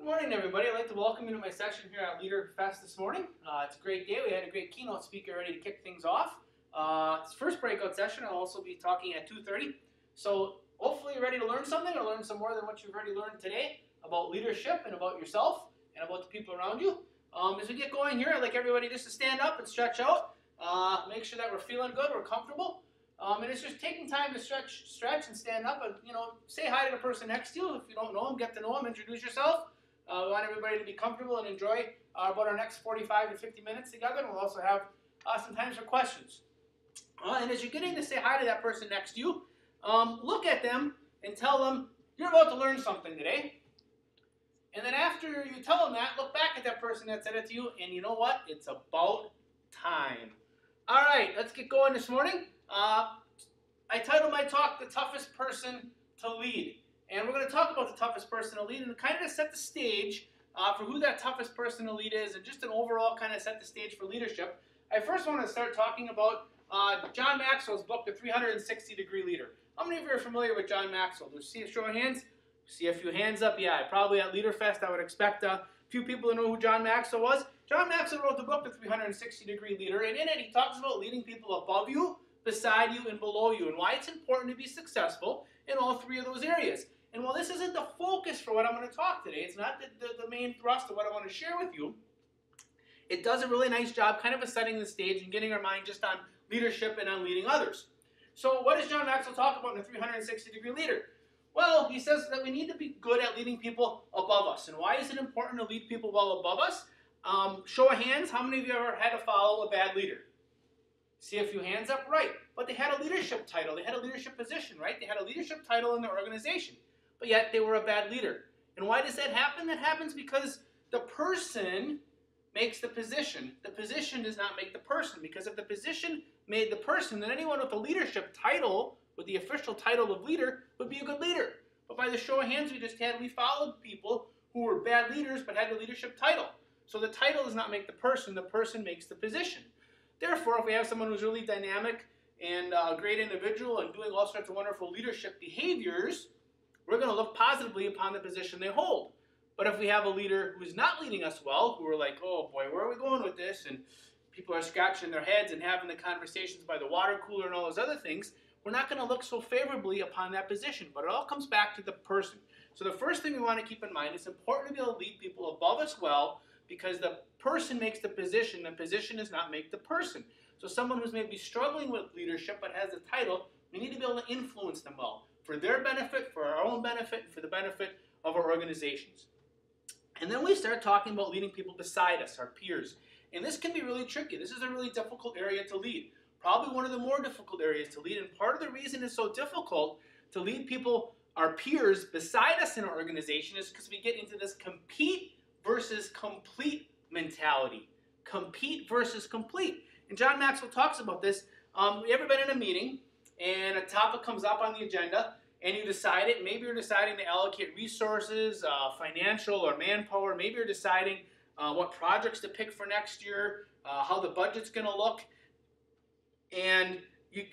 Good morning, everybody. I'd like to welcome you to my session here at Leader Fest this morning. It's a great day. We had a great keynote speaker ready to kick things off. This first breakout session, I'll also be talking at 2:30. So hopefully you're ready to learn something or learn some more than what you've already learned today about leadership and about yourself and about the people around you. As we get going here, I'd like everybody just to stand up and stretch out. Make sure that we're feeling good, we're comfortable. And it's just taking time to stretch and stand up and, say hi to the person next to you. If you don't know them, get to know them, introduce yourself. We want everybody to be comfortable and enjoy about our next 45 to 50 minutes together. And we'll also have some time for questions. And as you're getting to say hi to that person next to you, look at them and tell them you're about to learn something today. And then after you tell them that, look back at that person that said it to you, and you know what? It's about time. All right, let's get going this morning. I titled my talk, The Toughest Person to Lead. And we're going to talk about the toughest person to lead and kind of set the stage for who that toughest person to lead is and just an overall kind of set the stage for leadership. I first want to start talking about John Maxwell's book, The 360-Degree Leader. How many of you are familiar with John Maxwell? Do you see a show of hands? See a few hands up? Yeah, probably at LeaderFest I would expect a few people to know who John Maxwell was. John Maxwell wrote the book, The 360-Degree Leader, and in it he talks about leading people above you, beside you, and below you, and why it's important to be successful in all three of those areas. And while this isn't the focus for what I'm going to talk today, it's not the main thrust of what I want to share with you, it does a really nice job kind of setting the stage and getting our mind just on leadership and on leading others. So what does John Maxwell talk about in the 360-Degree Leader? Well, he says that we need to be good at leading people above us. And why is it important to lead people well above us? Show of hands, how many of you ever had to follow a bad leader? See a few hands up? Right. But they had a leadership title. They had a leadership position, right? They had a leadership title in their organization. But yet they were a bad leader. And why does that happen? That happens because the person makes the position. The position does not make the person. Because if the position made the person, then anyone with a leadership title, with the official title of leader, would be a good leader. But by the show of hands we just had, we followed people who were bad leaders but had a leadership title. So the title does not make the person makes the position. Therefore, if we have someone who's really dynamic and a great individual and doing all sorts of wonderful leadership behaviors, we're going to look positively upon the position they hold. But if we have a leader who's not leading us well, who are like, oh boy, where are we going with this? And people are scratching their heads and having the conversations by the water cooler and all those other things, we're not going to look so favorably upon that position. But it all comes back to the person. So the first thing we want to keep in mind, it's important to be able to lead people above us well, because the person makes the position does not make the person. So someone who's maybe struggling with leadership but has a title, we need to be able to influence them well, for their benefit, for our own benefit, and for the benefit of our organizations. And then we start talking about leading people beside us, our peers. And this can be really tricky. This is a really difficult area to lead. Probably one of the more difficult areas to lead. And part of the reason it's so difficult to lead people, our peers, beside us in our organization is because we get into this compete versus complete mentality. Compete versus complete. And John Maxwell talks about this. You ever been in a meeting and a topic comes up on the agenda and you decide it? Maybe you're deciding to allocate resources, financial or manpower. Maybe you're deciding what projects to pick for next year, how the budget's going to look. And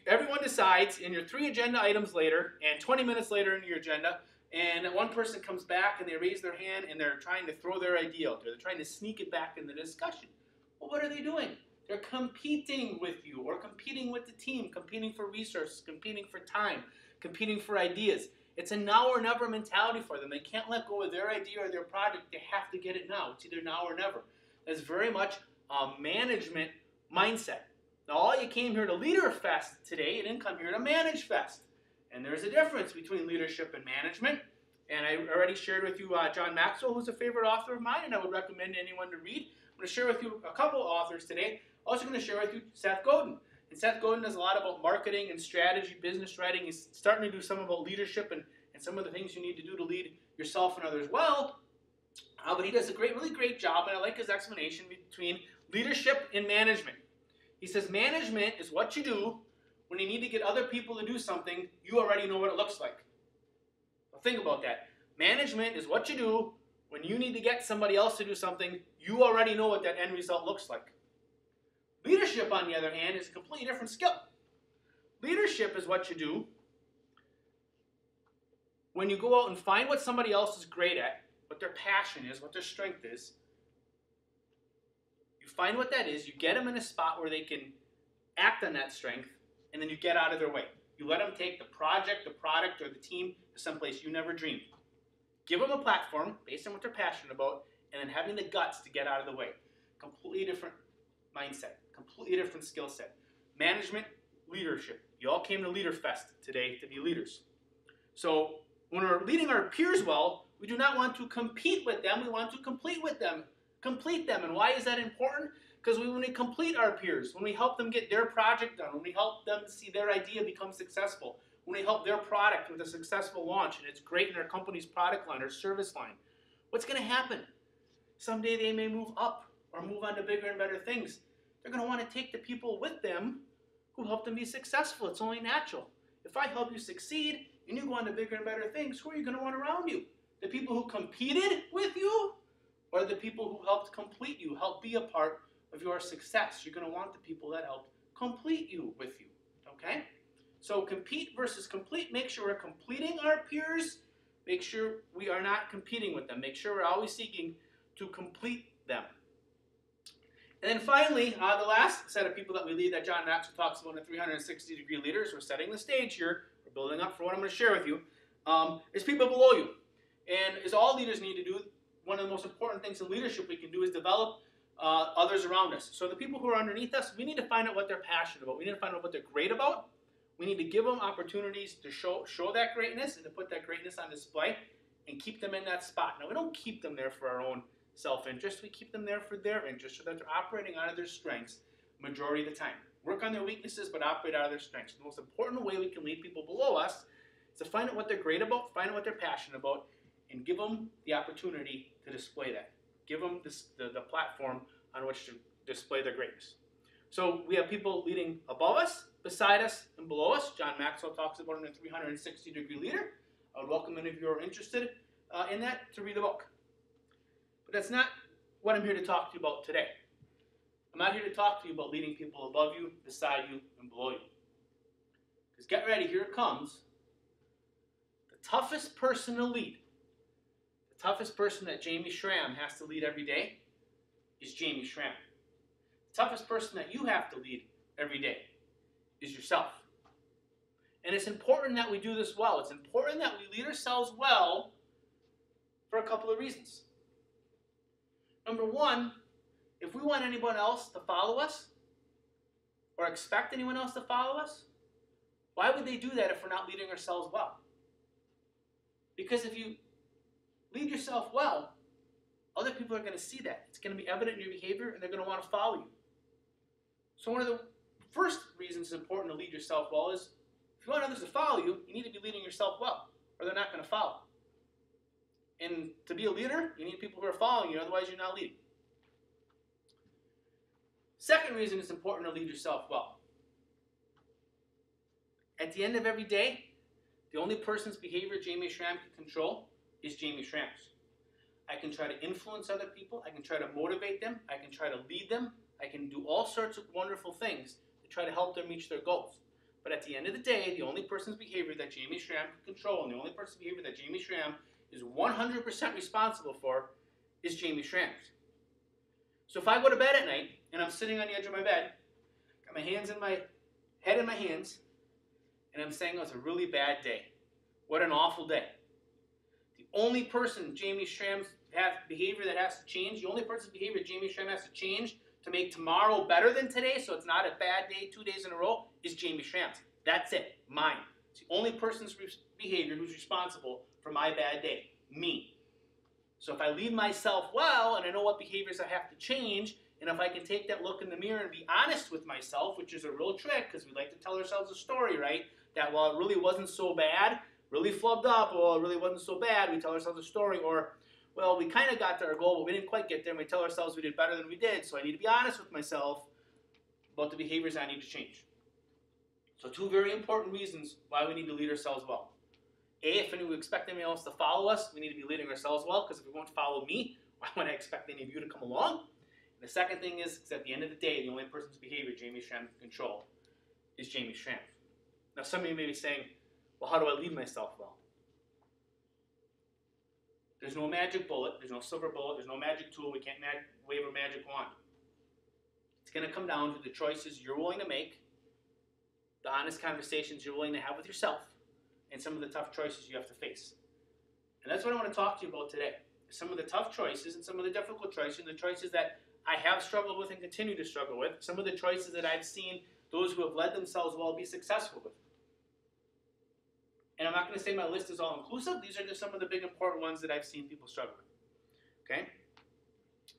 everyone decides, and you're 3 agenda items later and 20 minutes later into your agenda, and one person comes back and they raise their hand and they're trying to throw their idea out there. They're trying to sneak it back in the discussion. Well, what are they doing? They're competing with you or competing with the team, competing for resources, competing for time, competing for ideas. It's a now or never mentality for them. They can't let go of their idea or their project. They have to get it now. It's either now or never. That's very much a management mindset. Now, all you came here to Leader Fest today, you didn't come here to Manage Fest. And there's a difference between leadership and management. And I already shared with you John Maxwell, who's a favorite author of mine, and I would recommend anyone to read. I'm going to share with you a couple of authors today. Also going to share with you Seth Godin. And Seth Godin does a lot about marketing and strategy, business writing. He's starting to do some about leadership and some of the things you need to do to lead yourself and others well. But he does a really great job, and I like his explanation between leadership and management. He says management is what you do when you need to get other people to do something, you already know what it looks like. Well, think about that. Management is what you do when you need to get somebody else to do something, you already know what that end result looks like. Leadership, on the other hand, is a completely different skill. Leadership is what you do when you go out and find what somebody else is great at, what their passion is, what their strength is. You find what that is, you get them in a spot where they can act on that strength, and then you get out of their way. You let them take the project, the product, or the team to someplace you never dreamed. Give them a platform based on what they're passionate about, and then having the guts to get out of the way. Completely different mindset, completely different skill set. Management, leadership. You all came to LeaderFest today to be leaders. So when we're leading our peers well, we do not want to compete with them, we want to complete them. And why is that important? Because when we complete our peers, when we help them get their project done, when we help them see their idea become successful, when we help their product with a successful launch and it's great in their company's product line or service line, what's going to happen? Someday they may move up or move on to bigger and better things. They're going to want to take the people with them who helped them be successful. It's only natural. If I help you succeed and you go on to bigger and better things, who are you going to want around you? The people who competed with you or the people who helped complete you, help be a part of your success? You're going to want the people that helped complete you with you, okay? So compete versus complete. Make sure we're completing our peers. Make sure we are not competing with them. Make sure we're always seeking to complete them. And then finally, the last set of people that we lead that John Maxwell talks about in 360-degree leaders, we're setting the stage here, we're building up for what I'm going to share with you, is people below you. And as all leaders need to do, one of the most important things in leadership we can do is develop others around us. So the people who are underneath us, we need to find out what they're passionate about. We need to find out what they're great about. We need to give them opportunities to show that greatness and to put that greatness on display and keep them in that spot. Now, we don't keep them there for our own self-interest. We keep them there for their interest so that they're operating out of their strengths majority of the time. Work on their weaknesses, but operate out of their strengths. The most important way we can lead people below us is to find out what they're great about, find out what they're passionate about, and give them the opportunity to display that. Give them the platform on which to display their greatness. So we have people leading above us, beside us, and below us. John Maxwell talks about it in a 360-degree leader. I would welcome any of you who are interested in that to read the book. But that's not what I'm here to talk to you about today. I'm not here to talk to you about leading people above you, beside you, and below you. Because get ready, here it comes. The toughest person to lead, the toughest person that Jamie Schramm has to lead every day is Jamie Schramm. The toughest person that you have to lead every day is yourself. And it's important that we do this well. It's important that we lead ourselves well for a couple of reasons. Number one, if we want anyone else to follow us or expect anyone else to follow us, why would they do that if we're not leading ourselves well? Because if you lead yourself well, other people are going to see that. It's going to be evident in your behavior, and they're going to want to follow you. So one of the first reasons it's important to lead yourself well is if you want others to follow you, you need to be leading yourself well, or they're not going to follow. And to be a leader, you need people who are following you, otherwise you're not leading. Second reason it's important to lead yourself well. At the end of every day, the only person's behavior Jamie Schramm can control is Jamie Schramm's. I can try to influence other people, I can try to motivate them, I can try to lead them, I can do all sorts of wonderful things to try to help them reach their goals. But at the end of the day, the only person's behavior that Jamie Schramm can control and the only person's behavior that Jamie Schramm is 100% responsible for is Jamie Schramm's. So if I go to bed at night and I'm sitting on the edge of my bed, got my hands in my head in my hands, and I'm saying it was a really bad day. What an awful day. The only person Jamie Schramm's behavior that has to change, the only person's behavior Jamie Schramm has to change to make tomorrow better than today, so it's not a bad day 2 days in a row, is Jamie Schramm's. That's it. Mine. It's the only person's behavior who's responsible for my bad day. Me. So if I lead myself well and I know what behaviors I have to change, and if I can take that look in the mirror and be honest with myself, which is a real trick because we like to tell ourselves a story, right? That while it really wasn't so bad, really flubbed up, well, it really wasn't so bad, we tell ourselves a story, or, well, we kind of got to our goal, but we didn't quite get there, and we tell ourselves we did better than we did, so I need to be honest with myself about the behaviors I need to change. So two very important reasons why we need to lead ourselves well. A, if we expect anyone else to follow us, we need to be leading ourselves well, because if you won't follow me, why would I expect any of you to come along? And the second thing is at the end of the day, the only person's behavior Jamie Schramm can control is Jamie Schramm. Now some of you may be saying, well, how do I lead myself well? There's no magic bullet. There's no silver bullet. There's no magic tool. We can't wave a magic wand. It's going to come down to the choices you're willing to make, the honest conversations you're willing to have with yourself, and some of the tough choices you have to face. And that's what I want to talk to you about today. Some of the tough choices and some of the difficult choices, the choices that I have struggled with and continue to struggle with, some of the choices that I've seen those who have led themselves well be successful with. And I'm not going to say my list is all inclusive. These are just some of the big important ones that I've seen people struggle with. Okay?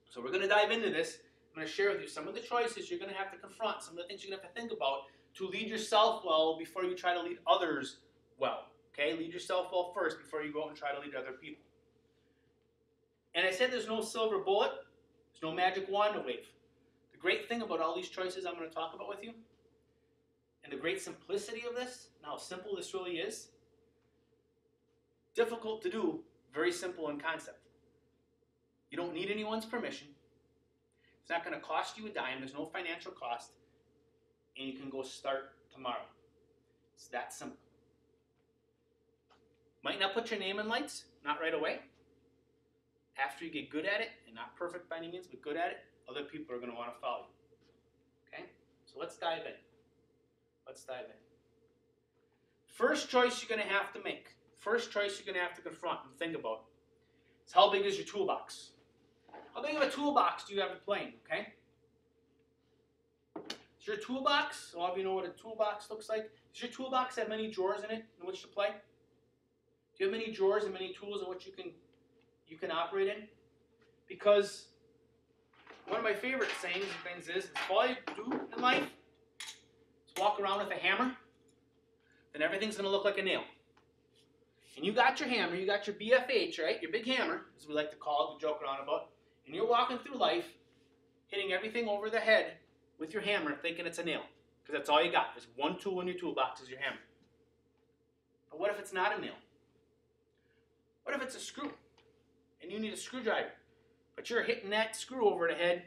So we're going to dive into this. I'm going to share with you some of the choices you're going to have to confront, some of the things you're going to have to think about to lead yourself well before you try to lead others well. Okay? Lead yourself well first before you go out and try to lead other people. And I said there's no silver bullet. There's no magic wand to wave. The great thing about all these choices I'm going to talk about with you, and the great simplicity of this, and how simple this really is, difficult to do, very simple in concept. You don't need anyone's permission. It's not going to cost you a dime. There's no financial cost. And you can go start tomorrow. It's that simple. Might not put your name in lights, not right away. After you get good at it, and not perfect by any means, but good at it, other people are going to want to follow you. Okay? So let's dive in. Let's dive in. First choice you're going to have to make. First choice you're going to have to confront and think about is how big is your toolbox? How big of a toolbox do you have to play in, okay? Is your toolbox, a lot of you know what a toolbox looks like, does your toolbox have many drawers in it in which to play? Do you have many drawers and many tools in which you can operate in? Because one of my favorite sayings and things is if all you do in life is walk around with a hammer, then everything's going to look like a nail. And you got your hammer, you got your BFH, right? Your big hammer, as we like to call it, we joke around about. And you're walking through life, hitting everything over the head with your hammer, thinking it's a nail. Because that's all you got. There's one tool in your toolbox is your hammer. But what if it's not a nail? What if it's a screw? And you need a screwdriver. But you're hitting that screw over the head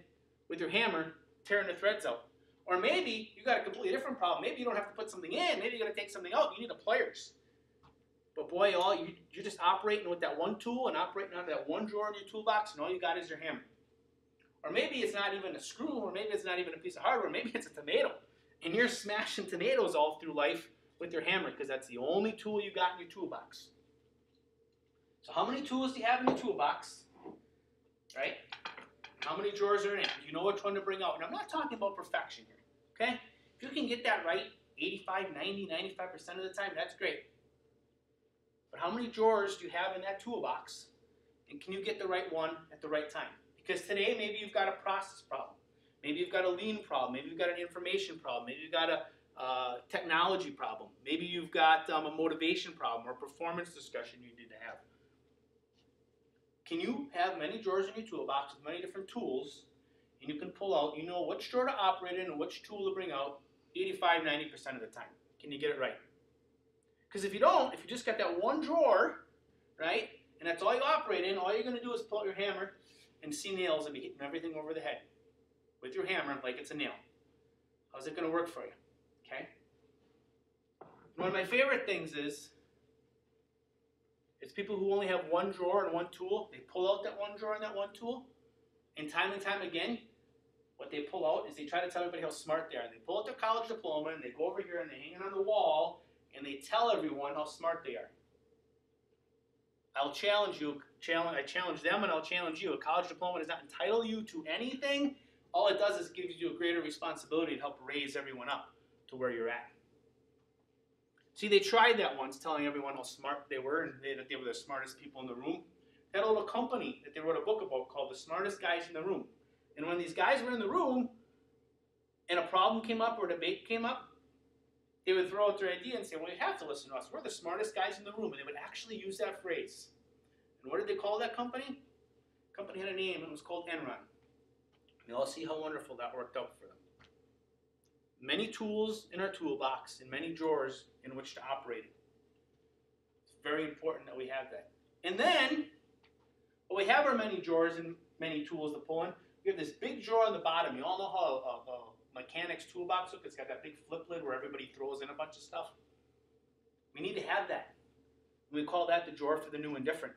with your hammer, tearing the threads out. Or maybe you got a completely different problem. Maybe you don't have to put something in. Maybe you got to take something out. You need the pliers. But boy, you're just operating with that one tool and operating out of that one drawer in your toolbox, and all you got is your hammer. Or maybe it's not even a screw, or maybe it's not even a piece of hardware. Maybe it's a tomato, and you're smashing tomatoes all through life with your hammer because that's the only tool you got in your toolbox. So how many tools do you have in your toolbox, right? How many drawers are in it? Do you know which one to bring out? And I'm not talking about perfection here, okay? If you can get that right 85, 90, 95% of the time, that's great. But how many drawers do you have in that toolbox? And can you get the right one at the right time? Because today, maybe you've got a process problem. Maybe you've got a lean problem. Maybe you've got an information problem. Maybe you've got a technology problem. Maybe you've got a motivation problem or a performance discussion you need to have. Can you have many drawers in your toolbox with many different tools, and you can pull out, you know which drawer to operate in and which tool to bring out 85, 90% of the time? Can you get it right? Because if you don't, if you just got that one drawer, right, and that's all you operate in, all you're going to do is pull out your hammer and see nails and be hitting everything over the head with your hammer like it's a nail. How's it going to work for you? Okay? One of my favorite things is people who only have one drawer and one tool. They pull out that one drawer and that one tool, and time again, what they pull out is they try to tell everybody how smart they are. They pull out their college diploma and they go over here and they hang it on the wall and they tell everyone how smart they are. I'll challenge you. I challenge them and I'll challenge you. A college diploma does not entitle you to anything. All it does is gives you a greater responsibility to help raise everyone up to where you're at. See, they tried that once, telling everyone how smart they were and that they were the smartest people in the room. They had a little company that they wrote a book about called The Smartest Guys in the Room. And when these guys were in the room and a problem came up or a debate came up, they would throw out their idea and say, well, you have to listen to us. We're the smartest guys in the room. And they would actually use that phrase. And what did they call that company? The company had a name, and it was called Enron. And you'll all see how wonderful that worked out for them. Many tools in our toolbox and many drawers in which to operate. It's very important that we have that. And then, when we have our many drawers and many tools to pull in, we have this big drawer on the bottom. You all know how a mechanic's toolbox looks. It's got that big flip lid where everybody throws in a bunch of stuff. We need to have that. We call that the drawer for the new and different.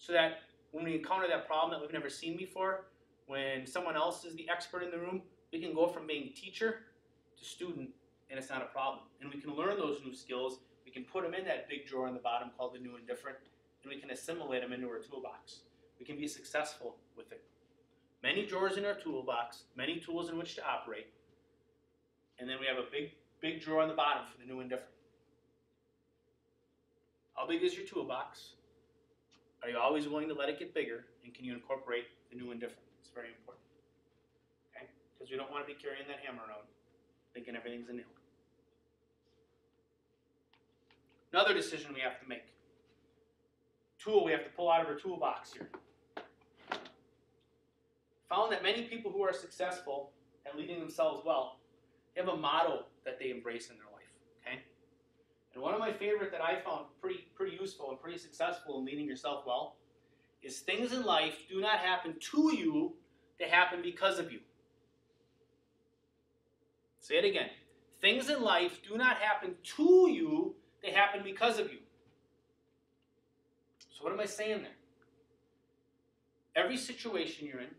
so that when we encounter that problem that we've never seen before, when someone else is the expert in the room, we can go from being teacher to student, and it's not a problem. And we can learn those new skills. We can put them in that big drawer on the bottom called the new and different, and we can assimilate them into our toolbox. We can be successful with it. Many drawers in our toolbox, many tools in which to operate, and then we have a big drawer on the bottom for the new and different. How big is your toolbox? Are you always willing to let it get bigger, and can you incorporate the new and different? It's very important. Okay? Because we don't want to be carrying that hammer around, thinking everything's a nail. Another decision we have to make. Tool we have to pull out of our toolbox here. Found that many people who are successful at leading themselves well, they have a motto that they embrace in their life. Okay? And one of my favorite that I found pretty useful and pretty successful in leading yourself well is things in life do not happen to you, they happen because of you. Say it again. Things in life do not happen to you, they happen because of you. So what am I saying there? Every situation you're in,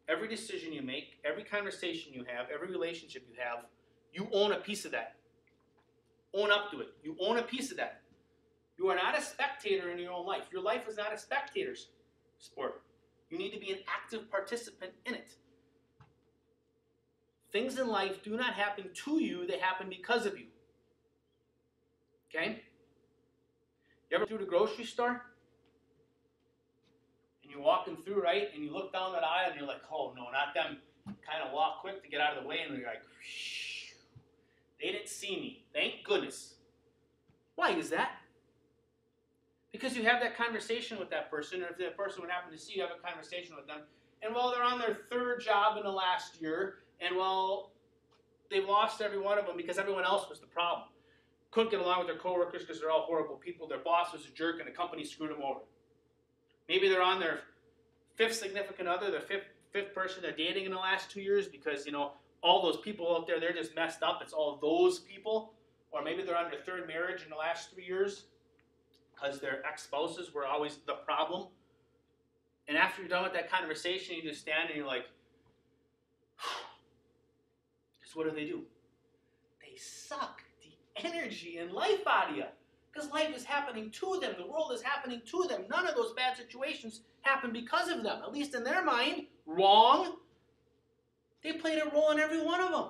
every decision you make, every conversation you have, every relationship you have, you own a piece of that. Own up to it. You own a piece of that. You are not a spectator in your own life. Your life is not a spectator's sport. You need to be an active participant in it. Things in life do not happen to you, they happen because of you. Okay? You ever through the grocery store? And you're walking through, right? And you look down that aisle and you're like, oh no, not them. Kind of walk quick to get out of the way, and you're like, whoosh. They didn't see me. Thank goodness. Why is that? Because you have that conversation with that person, or if that person would happen to see you, have a conversation with them, and while they're on their third job in the last year, and while they've lost every one of them because everyone else was the problem. Couldn't get along with their coworkers because they're all horrible people. Their boss was a jerk and the company screwed them over. Maybe they're on their fifth significant other, their fifth person they're dating in the last 2 years because, you know, all those people out there, they're just messed up. It's all those people. Or maybe they're on their third marriage in the last 3 years because their ex-spouses were always the problem. And after you're done with that conversation, you just stand and you're like, because what do? They suck the energy and life out of you. Because life is happening to them. The world is happening to them. None of those bad situations happen because of them. At least in their mind. Wrong. They played a role in every one of them.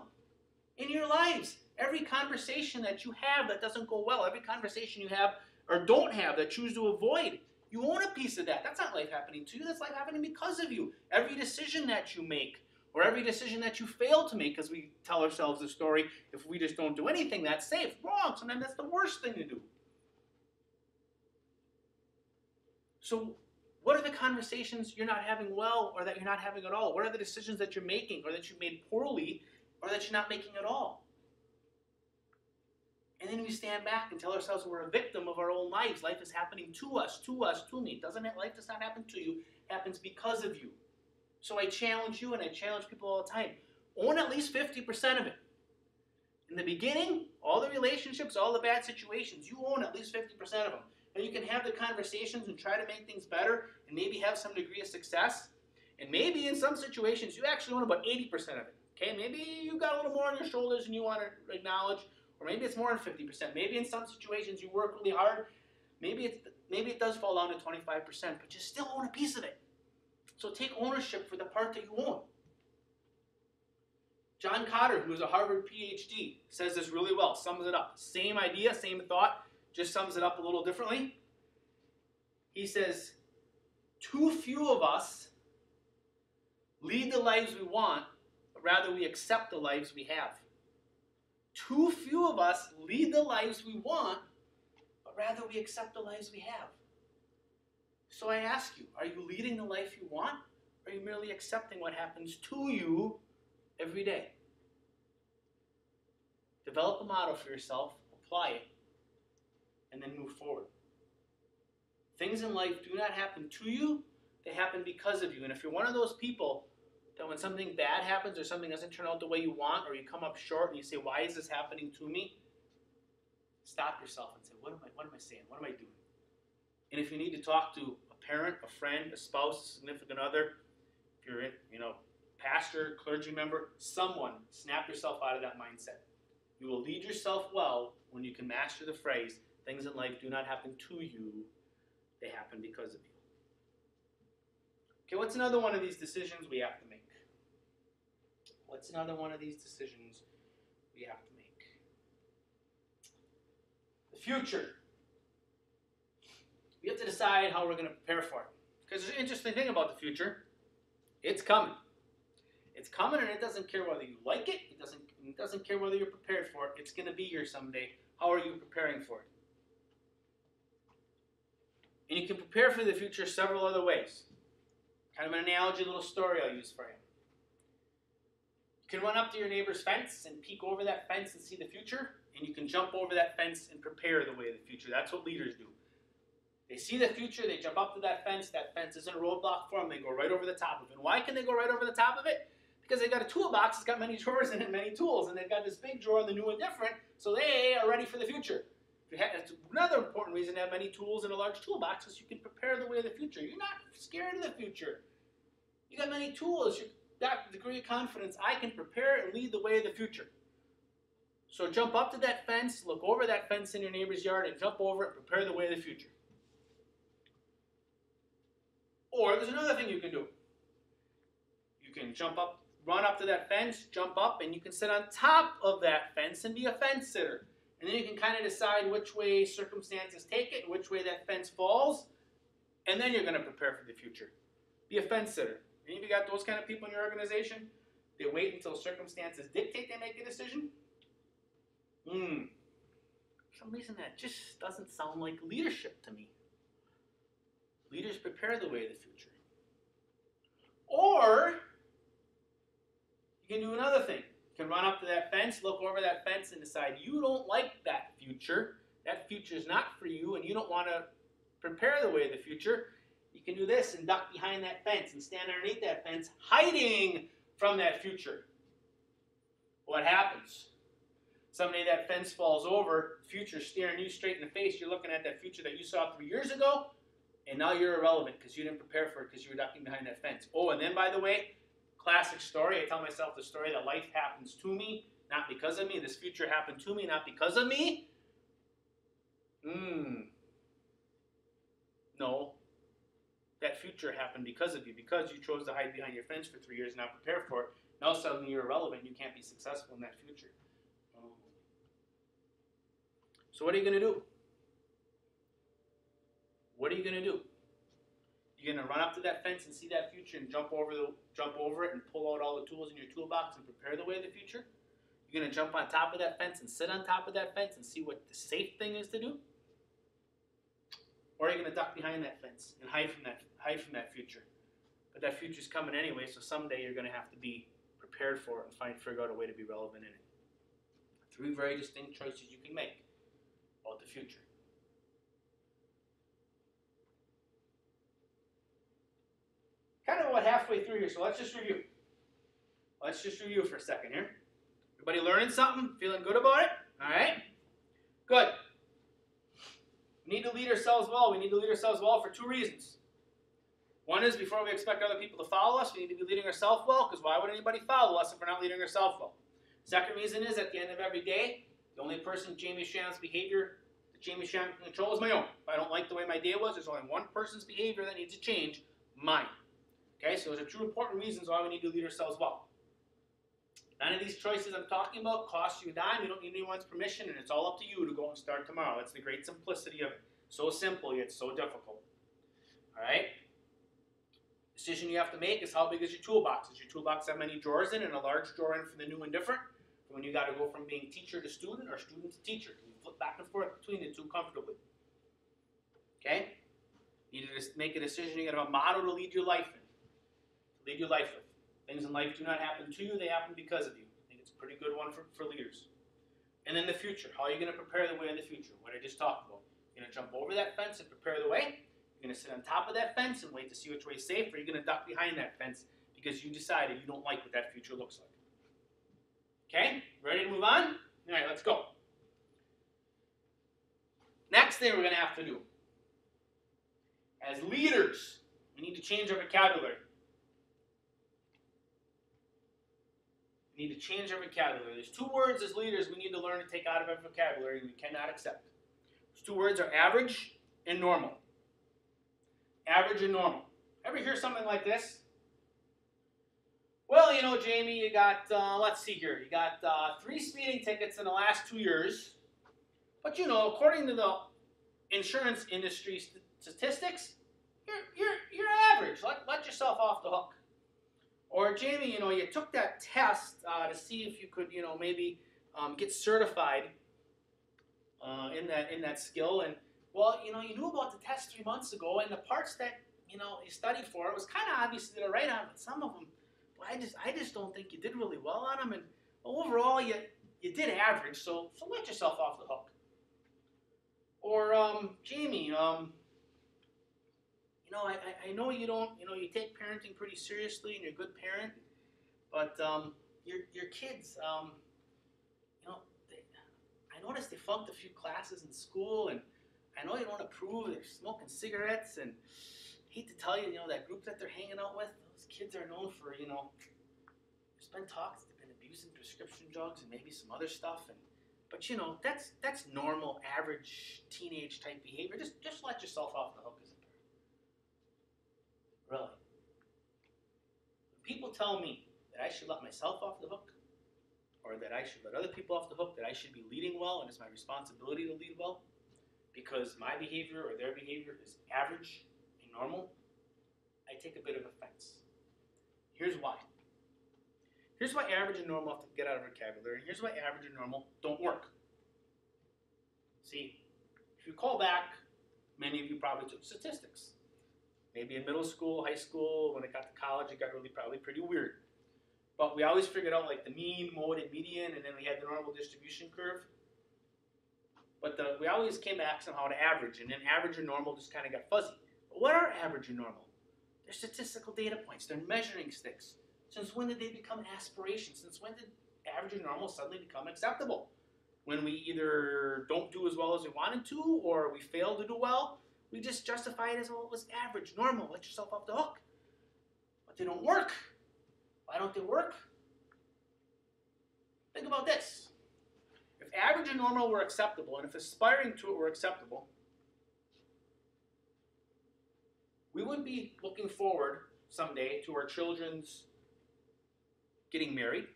In your lives. Every conversation that you have that doesn't go well. Every conversation you have or don't have that you choose to avoid. You own a piece of that. That's not life happening to you. That's life happening because of you. Every decision that you make. Or every decision that you fail to make, because we tell ourselves the story, if we just don't do anything, that's safe. Wrong. Sometimes that's the worst thing to do. So what are the conversations you're not having well, or that you're not having at all? What are the decisions that you're making, or that you made poorly, or that you're not making at all? And then we stand back and tell ourselves we're a victim of our own lives. Life is happening to us, to me. Life does not happen to you. It happens because of you. So I challenge you, and I challenge people all the time. Own at least 50% of it. In the beginning, all the relationships, all the bad situations, you own at least 50% of them. And you can have the conversations and try to make things better and maybe have some degree of success. And maybe in some situations, you actually own about 80% of it. Okay, maybe you got a little more on your shoulders and you want to acknowledge, or maybe it's more than 50%. Maybe in some situations you work really hard. Maybe it does fall down to 25%, but you still own a piece of it. So take ownership for the part that you own. John Kotter, who is a Harvard PhD, says this really well, sums it up. Same idea, same thought, just sums it up a little differently. He says, too few of us lead the lives we want, but rather we accept the lives we have. Too few of us lead the lives we want, but rather we accept the lives we have. So I ask you, are you leading the life you want, or are you merely accepting what happens to you every day? Develop a model for yourself, apply it, and then move forward. Things in life do not happen to you, they happen because of you. And if you're one of those people that when something bad happens or something doesn't turn out the way you want, or you come up short and you say, why is this happening to me? Stop yourself and say, what am I saying? What am I doing? And if you need to talk to a parent, a friend, a spouse, a significant other, if you're in, pastor, clergy member, someone, snap yourself out of that mindset. You will lead yourself well when you can master the phrase, things in life do not happen to you, they happen because of you. Okay, what's another one of these decisions we have to make? What's another one of these decisions we have to make? The future. We have to decide how we're going to prepare for it. Because there's an interesting thing about the future. It's coming. It's coming, and it doesn't care whether you like it. It doesn't care whether you're prepared for it. It's going to be here someday. How are you preparing for it? And you can prepare for the future several other ways. Kind of an analogy, a little story I'll use for you. You can run up to your neighbor's fence and peek over that fence and see the future, and you can jump over that fence and prepare the way of the future. That's what leaders do. They see the future, they jump up to that fence isn't a roadblock for them, they go right over the top of it. And why can they go right over the top of it? Because they've got a toolbox that's got many drawers in it, many tools, and they've got this big drawer, the new and different, so they are ready for the future. That's another important reason to have many tools in a large toolbox is you can prepare the way of the future. You're not scared of the future. You got many tools, you've got a degree of confidence. I can prepare and lead the way of the future. So jump up to that fence, look over that fence in your neighbor's yard, and jump over it and prepare the way of the future. Or there's another thing you can do. You can run up to that fence, jump up, and you can sit on top of that fence and be a fence sitter. And then you can kind of decide which way circumstances take it and which way that fence falls. And then you're going to prepare for the future. Be a fence sitter. Any of you got those kind of people in your organization? They wait until circumstances dictate they make a decision? For some reason that just doesn't sound like leadership to me. Leaders prepare the way of the future. Or you can do another thing. You can run up to that fence, look over that fence, and decide you don't like that future. That future is not for you, and you don't want to prepare the way of the future. You can do this and duck behind that fence and stand underneath that fence, hiding from that future. What happens? Someday that fence falls over, future staring you straight in the face. You're looking at that future that you saw 3 years ago, and now you're irrelevant because you didn't prepare for it because you were ducking behind that fence. Oh, and then, by the way, classic story. I tell myself the story that life happens to me, not because of me. This future happened to me, not because of me. No. That future happened because of you, because you chose to hide behind your fence for 3 years and not prepare for it. Now suddenly you're irrelevant. You can't be successful in that future. So what are you going to do? What are you going to do? You're going to run up to that fence and see that future and jump over it and pull out all the tools in your toolbox and prepare the way of the future? You're going to jump on top of that fence and sit on top of that fence and see what the safe thing is to do? Or are you going to duck behind that fence and hide from that future? But that future's coming anyway, so someday you're going to have to be prepared for it and figure out a way to be relevant in it. 3 very distinct choices you can make about the future. Kind of about halfway through here, so let's just review. Let's just review for a second here. Everybody learning something? Feeling good about it? All right? Good. We need to lead ourselves well. We need to lead ourselves well for 2 reasons. One is before we expect other people to follow us, we need to be leading ourselves well, because why would anybody follow us if we're not leading ourselves well? Second reason is at the end of every day, the only person Jamie Shannon's behavior that Jamie Shannon can control is my own. If I don't like the way my day was, there's only one person's behavior that needs to change, mine. Okay, so those are 2 important reasons why we need to lead ourselves well. None of these choices I'm talking about cost you a dime. You don't need anyone's permission, and it's all up to you to go and start tomorrow. That's the great simplicity of it. So simple, yet so difficult. All right? Decision you have to make is how big is your toolbox? Does your toolbox have many drawers in, and a large drawer in for the new and different? For when you got to go from being teacher to student or student to teacher. You flip back and forth between the 2 comfortably. Okay? You need to make a decision. You got to have a motto to lead your life in. To lead your life with. Things in life do not happen to you, they happen because of you. I think it's a pretty good one for leaders. And then the future. How are you going to prepare the way of the future? What I just talked about. You're going to jump over that fence and prepare the way. You're going to sit on top of that fence and wait to see which way is safe, or you're going to duck behind that fence because you decided you don't like what that future looks like. Okay? Ready to move on? All right, let's go. Next thing we're going to have to do As leaders, we need to change our vocabulary. We need to change our vocabulary. There's 2 words as leaders we need to learn to take out of our vocabulary we cannot accept. Those 2 words are average and normal. Average and normal. Ever hear something like this? Well, you know, Jamie, you got, let's see here, you got 3 speeding tickets in the last 2 years. But, you know, according to the insurance industry statistics, you're average. Let yourself off the hook. Or, Jamie, you know, you took that test to see if you could, you know, maybe get certified in that skill. And, well, you know, you knew about the test 3 months ago, and the parts that, you know, you studied for, it was kind of obvious you did it right on, but some of them, well, I just don't think you did really well on them. And overall, you did average, so let yourself off the hook. Or, Jamie, you know, I know you don't, you know, you take parenting pretty seriously and you're a good parent, but your kids, you know, I noticed they flunked a few classes in school, and I know you don't approve. They're smoking cigarettes, and I hate to tell you, you know, that group that they're hanging out with, those kids are known for, you know, there's been talks they've been abusing prescription drugs and maybe some other stuff, but you know, that's normal, average teenage type behavior. Just let yourself off the hook as a parent. Really. When people tell me that I should let myself off the hook, or that I should let other people off the hook, that I should be leading well and it's my responsibility to lead well because my behavior or their behavior is average and normal, I take a bit of offense. Here's why. Here's why average and normal have to get out of vocabulary, and here's why average and normal don't work. See, if you call back, many of you probably took statistics. Maybe in middle school, high school, when it got to college, it got really probably pretty weird. But we always figured out like the mean, mode, and median, and then we had the normal distribution curve. But we always came back somehow to average, and then average and normal just kind of got fuzzy. But what are average and normal? They're statistical data points. They're measuring sticks. Since when did they become aspirations? Since when did average and normal suddenly become acceptable? When we either don't do as well as we wanted to, or we fail to do well, we just justify it as, well, it was average, normal, let yourself off the hook. But they don't work. Why don't they work? Think about this. If average and normal were acceptable, and if aspiring to it were acceptable, we wouldn't be looking forward someday to our children's getting married,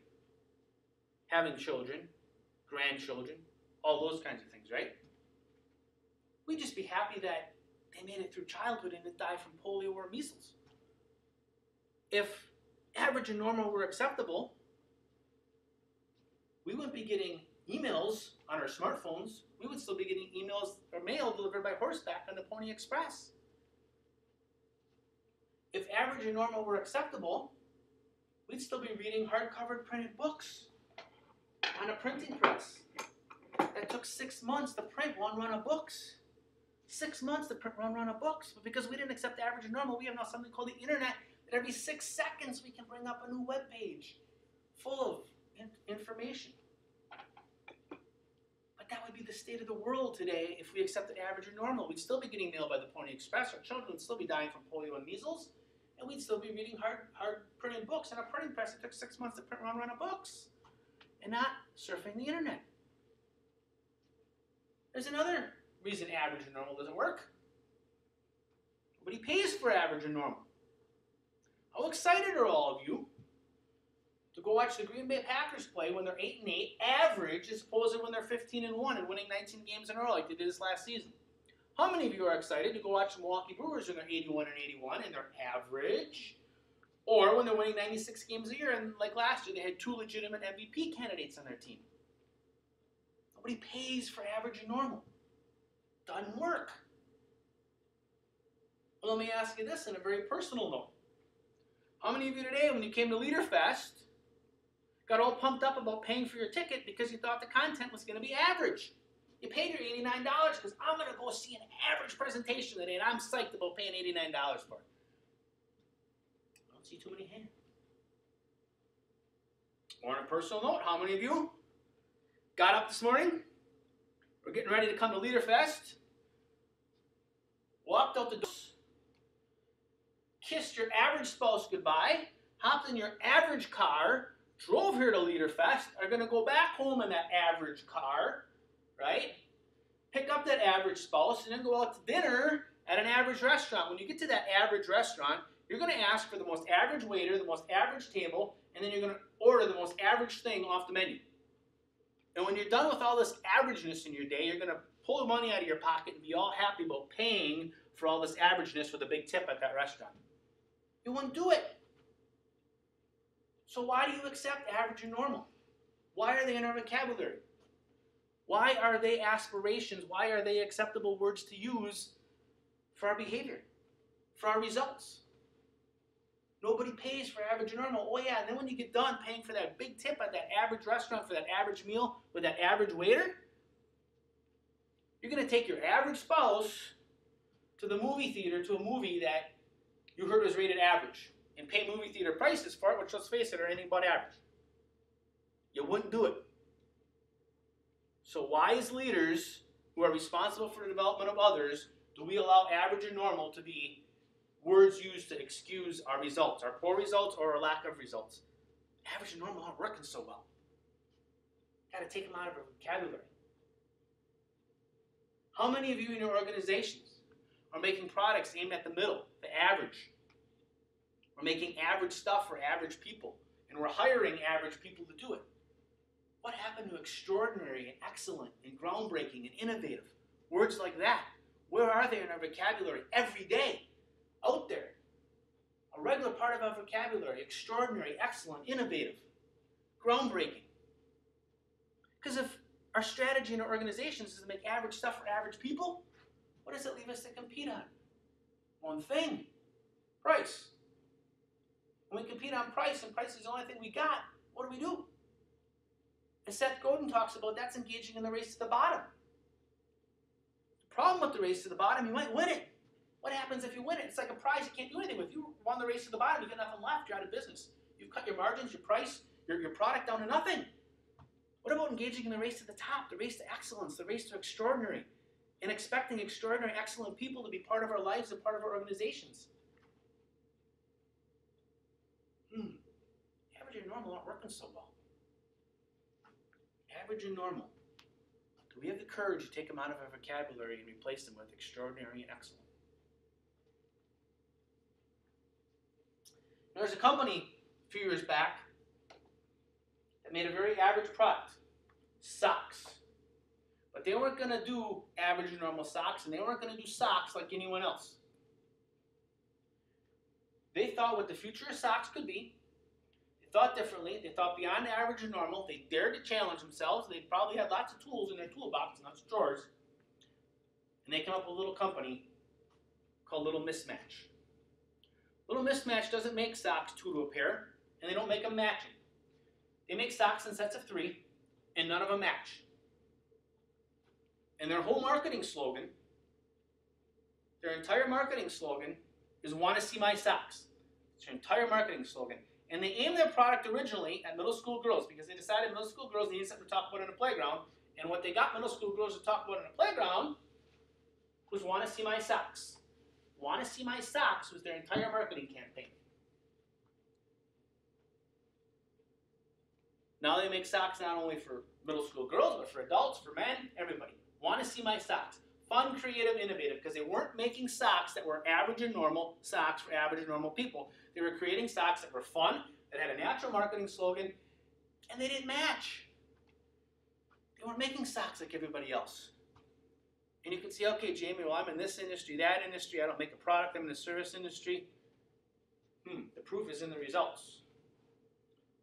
having children, grandchildren, all those kinds of things, right? We'd just be happy that they made it through childhood and didn't die from polio or measles. If average and normal were acceptable, we wouldn't be getting emails on our smartphones. We would still be getting emails or mail delivered by horseback on the Pony Express. If average and normal were acceptable, we'd still be reading hardcover printed books on a printing press. That took 6 months to print one run of books. 6 months to print one run of books. But because we didn't accept average and normal, we have now something called the internet, that every 6 seconds we can bring up a new web page full of information. But that would be the state of the world today if we accepted average or normal. We'd still be getting mail by the Pony Express. Our children would still be dying from polio and measles. And we'd still be reading hard printed books on a printing press that took 6 months to print one run of books. And not surfing the internet. There's another reason average and normal doesn't work. Nobody pays for average and normal. How excited are all of you to go watch the Green Bay Packers play when they're 8-8, average, as opposed to when they're 15-1 and winning 19 games in a row like they did this last season? How many of you are excited to go watch the Milwaukee Brewers when they're 81-81 and they're average? Or when they're winning 96 games a year, and like last year, they had 2 legitimate MVP candidates on their team. Nobody pays for average and normal. Doesn't work. Well, let me ask you this in a very personal note. How many of you today, when you came to LeaderFest, got all pumped up about paying for your ticket because you thought the content was going to be average? You paid your $89 because I'm going to go see an average presentation today, and I'm psyched about paying $89 for it. I don't see too many hands. Or on a personal note, how many of you got up this morning, we're getting ready to come to LeaderFest, walked out the door, kissed your average spouse goodbye, hopped in your average car, drove here to Leaderfest, are going to go back home in that average car, right? Pick up that average spouse and then go out to dinner at an average restaurant. When you get to that average restaurant, you're going to ask for the most average waiter, the most average table, and then you're going to order the most average thing off the menu. And when you're done with all this averageness in your day, you're going to pull the money out of your pocket and be all happy about paying for all this averageness with a big tip at that restaurant. You wouldn't do it. So why do you accept average and normal? Why are they in our vocabulary? Why are they aspirations? Why are they acceptable words to use for our behavior, for our results? Nobody pays for average and normal. Oh yeah, and then when you get done paying for that big tip at that average restaurant for that average meal with that average waiter, you're going to take your average spouse to the movie theater to a movie that you heard was rated average and pay movie theater prices for it, which, let's face it, are anything but average. You wouldn't do it. So wise leaders who are responsible for the development of others, do we allow average and normal to be words used to excuse our results, our poor results or our lack of results? Average and normal aren't working so well. Got to take them out of our vocabulary. How many of you in your organizations are making products aimed at the middle, the average? We're making average stuff for average people, and we're hiring average people to do it. What happened to extraordinary and excellent and groundbreaking and innovative? Words like that. Where are they in our vocabulary every day? Out there. A regular part of our vocabulary. Extraordinary, excellent, innovative, groundbreaking. Because if our strategy in our organizations is to make average stuff for average people, what does it leave us to compete on? One thing. Price. When we compete on price, and price is the only thing we got, what do? As Seth Godin talks about, that's engaging in the race to the bottom. The problem with the race to the bottom, you might win it. What happens if you win it? It's like a prize you can't do anything with. You won the race to the bottom, you got nothing left, you're out of business. You've cut your margins, your price, your product down to nothing. What about engaging in the race to the top, the race to excellence, the race to extraordinary, and expecting extraordinary, excellent people to be part of our lives and part of our organizations? Average and normal aren't working so well. Average and normal. Do we have the courage to take them out of our vocabulary and replace them with extraordinary and excellent? Now, there's a company a few years back that made a very average product, socks. But they weren't going to do average and normal socks, and they weren't going to do socks like anyone else. They thought what the future of socks could be. They thought differently. They thought beyond average and normal. They dared to challenge themselves. They probably had lots of tools in their toolbox, not drawers. And they came up with a little company called Little Mismatch. Little Mismatch doesn't make socks 2 to a pair, and they don't make them matching. They make socks in sets of 3, and none of them match. And their whole marketing slogan, their entire marketing slogan is "Want to see my socks." It's their entire marketing slogan. And they aimed their product originally at middle school girls because they decided middle school girls needed something to talk about in a playground. And what they got middle school girls to talk about in a playground was "Want to see my socks." "Want to see my socks" was their entire marketing campaign. Now they make socks not only for middle school girls, but for adults, for men, everybody. "Want to see my socks." Fun, creative, innovative, because they weren't making socks that were average and normal socks for average and normal people. They were creating socks that were fun, that had a natural marketing slogan, and they didn't match. They weren't making socks like everybody else. And you can say, okay, Jamie, well, I'm in this industry, that industry, I don't make a product, I'm in the service industry. The proof is in the results.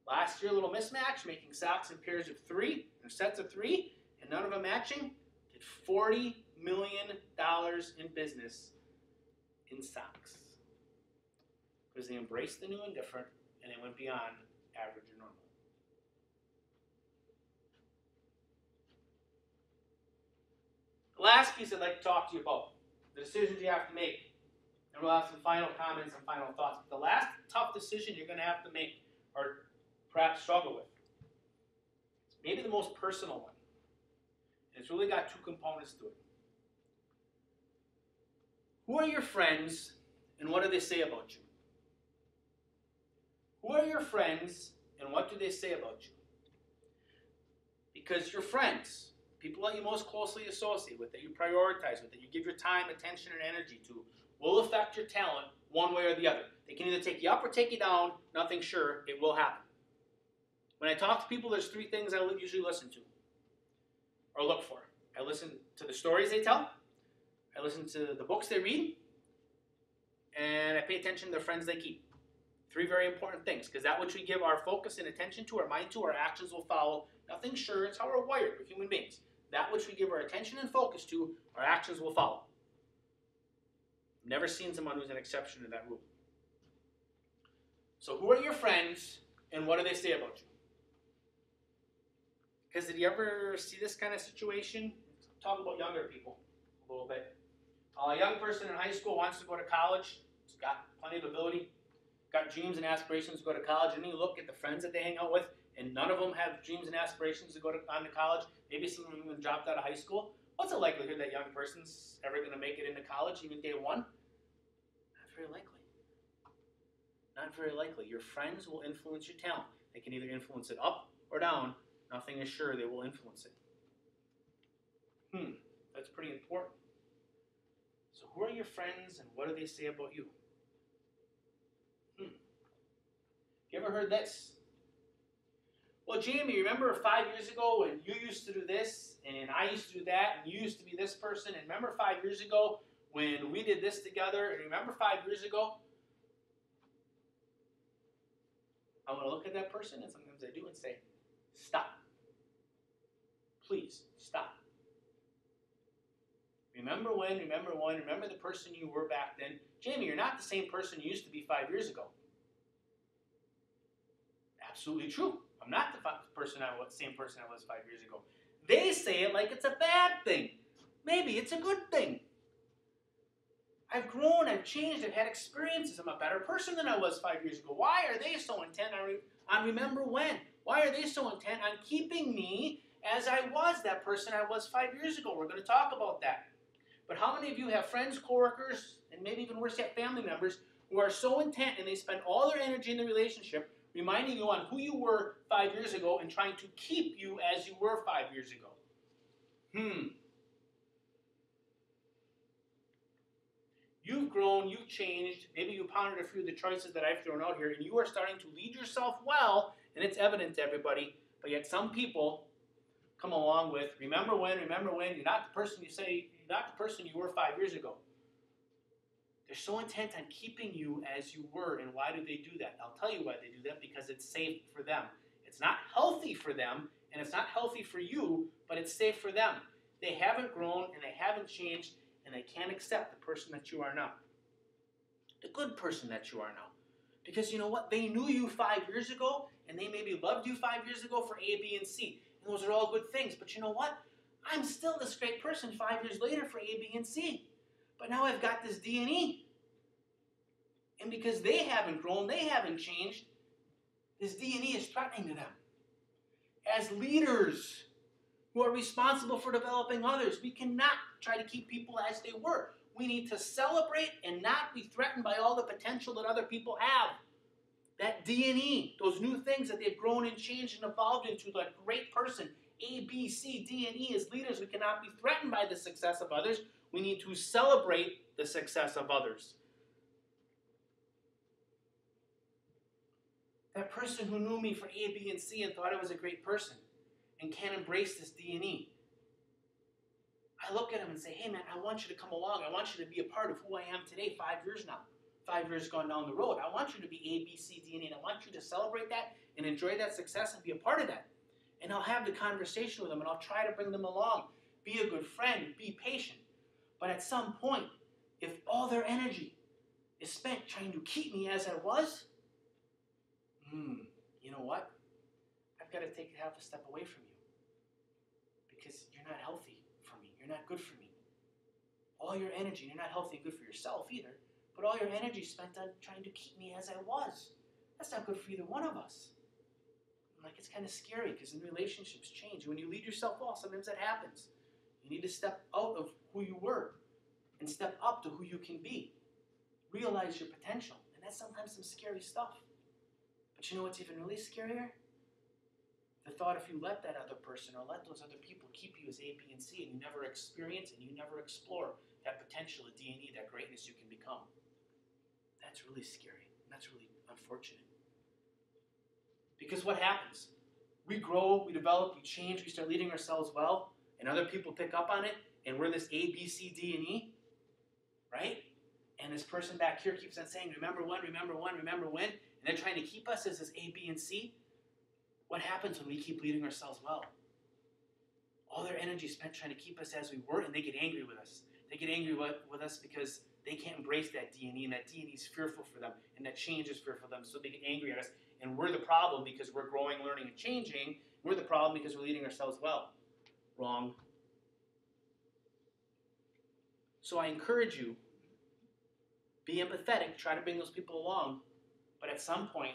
Last year, Little Mismatch, making socks in pairs of 3, or sets of 3, and none of them matching, did $40 million in business in socks. Because they embraced the new and different, and they went beyond average and normal. The last piece I'd like to talk to you about, the decisions you have to make. And we'll have some final comments and final thoughts. But the last tough decision you're going to have to make, or perhaps struggle with, maybe the most personal one. And it's really got 2 components to it. Who are your friends, and what do they say about you? Who are your friends and what do they say about you? Because your friends, people that you most closely associate with, that you prioritize with, that you give your time, attention, and energy to, will affect your talent one way or the other. They can either take you up or take you down. Nothing sure. It will happen. When I talk to people, there's three things I usually listen to or look for. I listen to the stories they tell. I listen to the books they read. And I pay attention to the friends they keep. Three very important things, because that which we give our focus and attention to, our mind to, our actions will follow. Nothing sure. It's how we're wired. We're human beings. That which we give our attention and focus to, our actions will follow. I've never seen someone who's an exception to that rule. So who are your friends and what do they say about you? Because did you ever see this kind of situation? Talk about younger people a little bit. A young person in high school wants to go to college. He's got plenty of ability, got dreams and aspirations to go to college, and you look at the friends that they hang out with, and none of them have dreams and aspirations to go on to college. Maybe some of them even dropped out of high school. What's the likelihood that young person's ever going to make it into college, even day one? Not very likely. Not very likely. Your friends will influence your talent. They can either influence it up or down. Nothing is sure they will influence it. That's pretty important. So who are your friends and what do they say about you? You ever heard this? Well, Jamie, remember 5 years ago when you used to do this and I used to do that and you used to be this person, and remember 5 years ago when we did this together, and remember 5 years ago? I want to look at that person, and sometimes I do, and say, stop. Please, stop. Remember when, remember the person you were back then. Jamie, you're not the same person you used to be 5 years ago. Absolutely true. I'm not the same person I was 5 years ago. They say it like it's a bad thing. Maybe it's a good thing. I've grown, I've changed, I've had experiences. I'm a better person than I was 5 years ago. Why are they so intent on remember when? Why are they so intent on keeping me as I was that person I was 5 years ago? We're going to talk about that. But how many of you have friends, coworkers, and maybe even worse yet, family members who are so intent and they spend all their energy in the relationship reminding you on who you were 5 years ago and trying to keep you as you were 5 years ago? You've grown, you've changed, maybe you pondered a few of the choices that I've thrown out here, and you are starting to lead yourself well, and it's evident to everybody, but yet some people come along with, remember when, you're not the person you're not the person you were 5 years ago. They're so intent on keeping you as you were, and why do they do that? I'll tell you why they do that, because it's safe for them. It's not healthy for them, and it's not healthy for you, but it's safe for them. They haven't grown, and they haven't changed, and they can't accept the person that you are now. The good person that you are now. Because you know what? They knew you 5 years ago, and they maybe loved you 5 years ago for A, B, and C. And those are all good things. But you know what? I'm still this great person 5 years later for A, B, and C. But now I've got this D and E. And because they haven't grown, they haven't changed, this D and E is threatening to them. As leaders who are responsible for developing others, we cannot try to keep people as they were. We need to celebrate and not be threatened by all the potential that other people have. That D and E, those new things that they've grown and changed and evolved into, that great person, A, B, C, D, and E. As leaders, we cannot be threatened by the success of others. We need to celebrate the success of others. That person who knew me for A, B, and C and thought I was a great person and can't embrace this D and E. I look at him and say, hey man, I want you to come along. I want you to be a part of who I am today, 5 years now. 5 years gone down the road. I want you to be A, B, C, D, and E, and I want you to celebrate that and enjoy that success and be a part of that. And I'll have the conversation with them, and I'll try to bring them along. Be a good friend. Be patient. But at some point, if all their energy is spent trying to keep me as I was, you know what? I've got to take half a step away from you. Because you're not healthy for me. You're not good for me. All your energy, you're not healthy and good for yourself either, but all your energy spent on trying to keep me as I was. That's not good for either one of us. Like, it's kind of scary because in relationships change. When you lead yourself well, sometimes that happens. You need to step out of who you were and step up to who you can be. Realize your potential. And that's sometimes some scary stuff. But you know what's even really scarier? The thought if you let that other person or let those other people keep you as A, B, and C, and you never experience and you never explore that potential of D&E, that greatness you can become. That's really scary. And that's really unfortunate. Because what happens? We grow, we develop, we change, we start leading ourselves well, and other people pick up on it, and we're this A, B, C, D, and E, right? And this person back here keeps on saying, remember when, remember when, remember when, and they're trying to keep us as this A, B, and C. What happens when we keep leading ourselves well? All their energy is spent trying to keep us as we were, and they get angry with us. They get angry with us because they can't embrace that D&E, and that D&E is fearful for them, and that change is fearful for them, so they get angry at us. And we're the problem because we're growing, learning, and changing. We're the problem because we're leading ourselves well. Wrong. So I encourage you, be empathetic, try to bring those people along, but at some point,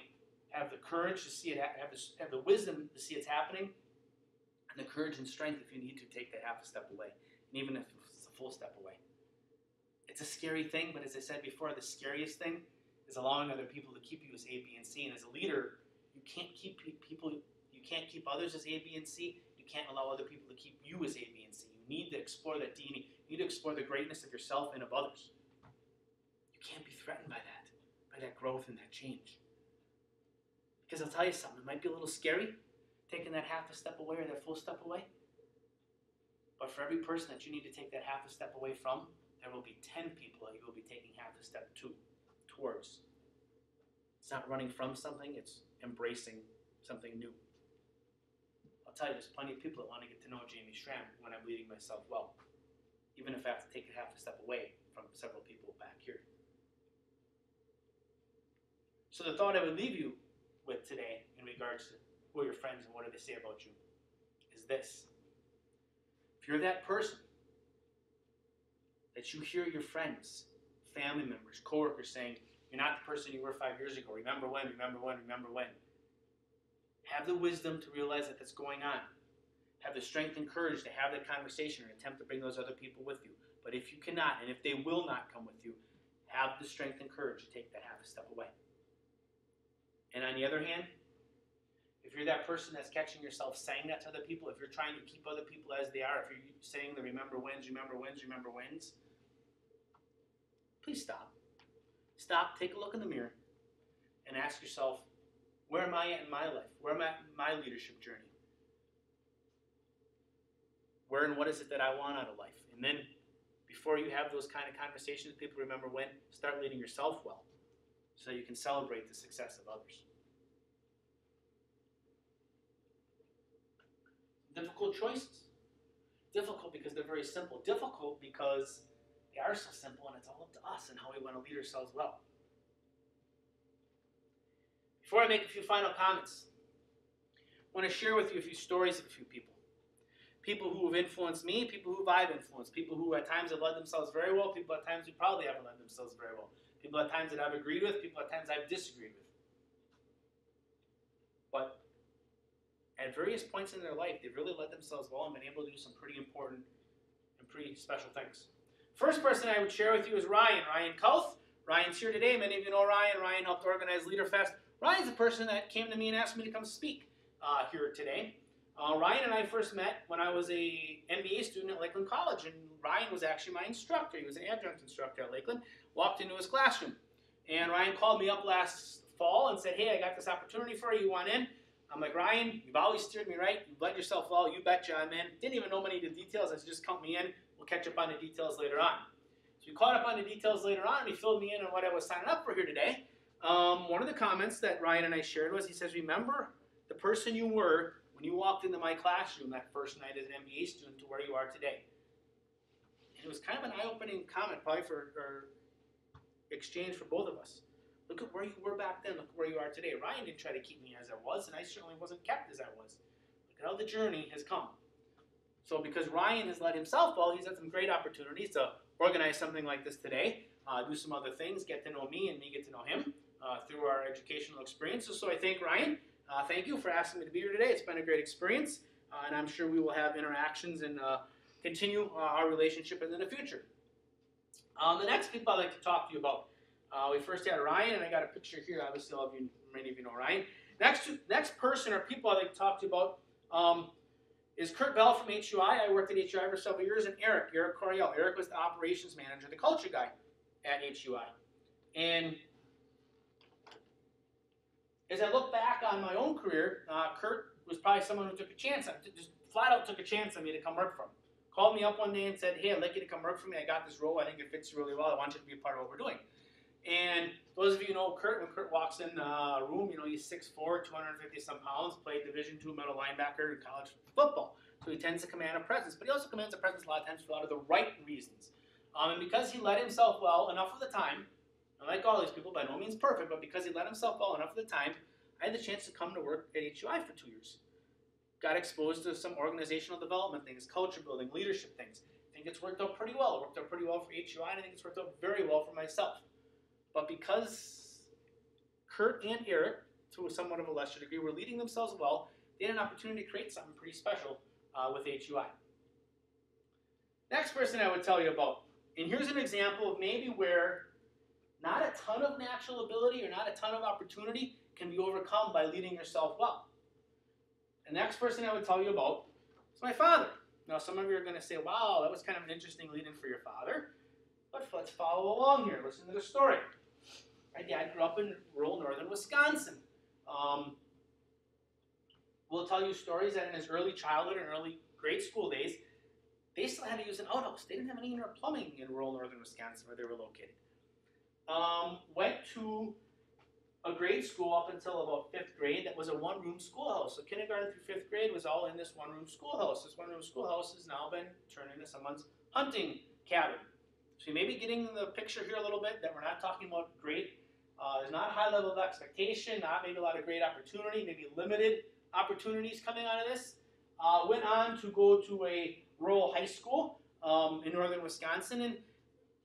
have the courage to see it, have the wisdom to see it's happening, and the courage and strength if you need to take that half a step away, and even if it's a full step away. It's a scary thing, but as I said before, the scariest thing is allowing other people to keep you as A, B, and C. And as a leader, you can't keep others as A, B, and C. You can't allow other people to keep you as A, B, and C. You need to explore that D&E. You need to explore the greatness of yourself and of others. You can't be threatened by that growth and that change. Because I'll tell you something, it might be a little scary, taking that half a step away or that full step away. But for every person that you need to take that half a step away from, there will be 10 people that you will be taking half a step towards. It's not running from something, it's embracing something new. I'll tell you, there's plenty of people that want to get to know Jamie Schramm when I'm leading myself well, even if I have to take a half a step away from several people back here. So the thought I would leave you with today in regards to who are your friends and what do they say about you is this. If you're that person that you hear your friends, family members, coworkers saying, you're not the person you were 5 years ago, remember when, remember when, remember when. Have the wisdom to realize that that's going on. Have the strength and courage to have that conversation and attempt to bring those other people with you. But if you cannot, and if they will not come with you, have the strength and courage to take that half a step away. And on the other hand, if you're that person that's catching yourself saying that to other people, if you're trying to keep other people as they are, if you're saying the remember whens, remember whens, remember whens, please stop. Stop, take a look in the mirror, and ask yourself, where am I at in my life? Where am I at in my leadership journey? Where and what is it that I want out of life? And then, before you have those kind of conversations with people, remember when, start leading yourself well, so you can celebrate the success of others. Difficult choices. Difficult because they're very simple. Difficult because they are so simple and it's all up to us and how we want to lead ourselves well. Before I make a few final comments, I want to share with you a few stories of a few people. People who have influenced me, people who I've influenced, people who at times have led themselves very well, people at times who probably haven't led themselves very well, people at times that I've agreed with, people at times I've disagreed with. But at various points in their life, they've really led themselves well and been able to do some pretty important and pretty special things. First person I would share with you is Ryan Kauth. Ryan's here today. Many of you know Ryan. Ryan helped organize LeaderFest. Ryan's the person that came to me and asked me to come speak here today. Ryan and I first met when I was a MBA student at Lakeland College, and Ryan was actually my instructor. He was an adjunct instructor at Lakeland. Walked into his classroom, and Ryan called me up last fall and said, hey, I got this opportunity for you. You want in? I'm like, Ryan, you've always steered me right. You've led yourself well. You betcha I'm in. Didn't even know many of the details. I said, just count me in. We'll catch up on the details later on. So we caught up on the details later on, and he filled me in on what I was signing up for here today. One of the comments that Ryan and I shared was, he says, remember the person you were when you walked into my classroom that first night as an MBA student to where you are today. And it was kind of an eye-opening comment, probably for exchange for both of us. Look at where you were back then. Look where you are today. Ryan didn't try to keep me as I was, and I certainly wasn't kept as I was. Look at how the journey has come. So because Ryan has led himself well, he's had some great opportunities to organize something like this today, do some other things, get to know me and me get to know him through our educational experiences. So I thank Ryan. Thank you for asking me to be here today. It's been a great experience, and I'm sure we will have interactions and continue our relationship in the future. The next people I'd like to talk to you about We first had Ryan, and I got a picture here. Obviously, many of you know Ryan. Next person or people I'd like to talk to you about is Kurt Bell from HUI. I worked at HUI for several years, and Eric Coriel. Eric was the operations manager, the culture guy at HUI. And as I look back on my own career, Kurt was probably someone who took a chance on me, just flat out took a chance on me to come work for him. Called me up one day and said, hey, I'd like you to come work for me. I got this role. I think it fits you really well. I want you to be a part of what we're doing. And those of you who know Kurt, when Kurt walks in a room, he's 6'4", 250-some pounds, played Division II middle linebacker in college football. So he tends to command a presence, but he also commands a presence a lot of times for a lot of the right reasons. And because he led himself well enough of the time, and like all these people, by no means perfect, but because he led himself well enough of the time, I had the chance to come to work at HUI for 2 years. Got exposed to some organizational development things, culture building, leadership things. I think it's worked out pretty well. It worked out pretty well for HUI, and I think it's worked out very well for myself. But because Kurt and Eric, to somewhat of a lesser degree, were leading themselves well, they had an opportunity to create something pretty special with HUI. Next person I would tell you about, and here's an example of maybe where not a ton of natural ability or not a ton of opportunity can be overcome by leading yourself well. The next person I would tell you about is my father. Now, some of you are going to say, wow, that was kind of an interesting lead-in for your father. But let's follow along here. Listen to the story. My dad grew up in rural northern Wisconsin. We'll tell you stories that in his early childhood and early grade school days, they still had to use an outhouse. They didn't have any indoor plumbing in rural northern Wisconsin where they were located. Went to a grade school up until about 5th grade that was a one-room schoolhouse. So kindergarten through 5th grade was all in this one-room schoolhouse. This one-room schoolhouse has now been turned into someone's hunting cabin. So you may be getting the picture here a little bit that we're not talking about great. There's not a high level of expectation, not maybe a lot of great opportunity, maybe limited opportunities coming out of this. Went on to go to a rural high school in northern Wisconsin, and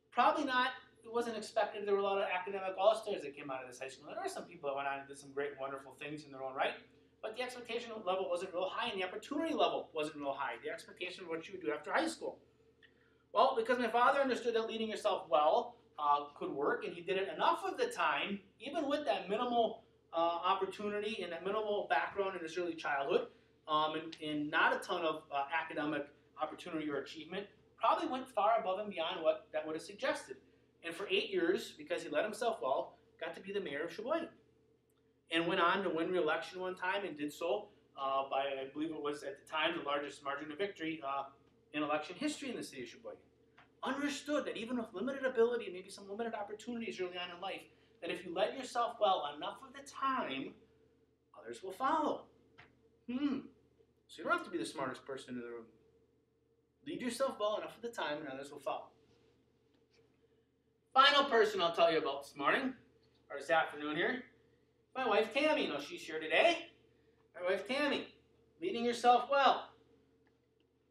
probably not, it wasn't expected. There were a lot of academic all-stars that came out of this high school. And there were some people that went on and did some great, wonderful things in their own right, but the expectation level wasn't real high, and the opportunity level wasn't real high. The expectation of what you would do after high school. Well, because my father understood that leading yourself well could work, and he did it enough of the time, even with that minimal opportunity and that minimal background in his early childhood, and not a ton of academic opportunity or achievement, probably went far above and beyond what that would have suggested. And for 8 years, because he led himself well, got to be the mayor of Sheboygan. And went on to win re-election one time and did so by, I believe it was at the time, the largest margin of victory in election history in the city of Sheboygan. Understood that even with limited ability and maybe some limited opportunities early on in life, that if you led yourself well enough of the time, others will follow. So you don't have to be the smartest person in the room. Lead yourself well enough of the time and others will follow. Final person I'll tell you about this morning, or this afternoon here, my wife Tammy. No, she's here today. My wife Tammy, leading yourself well.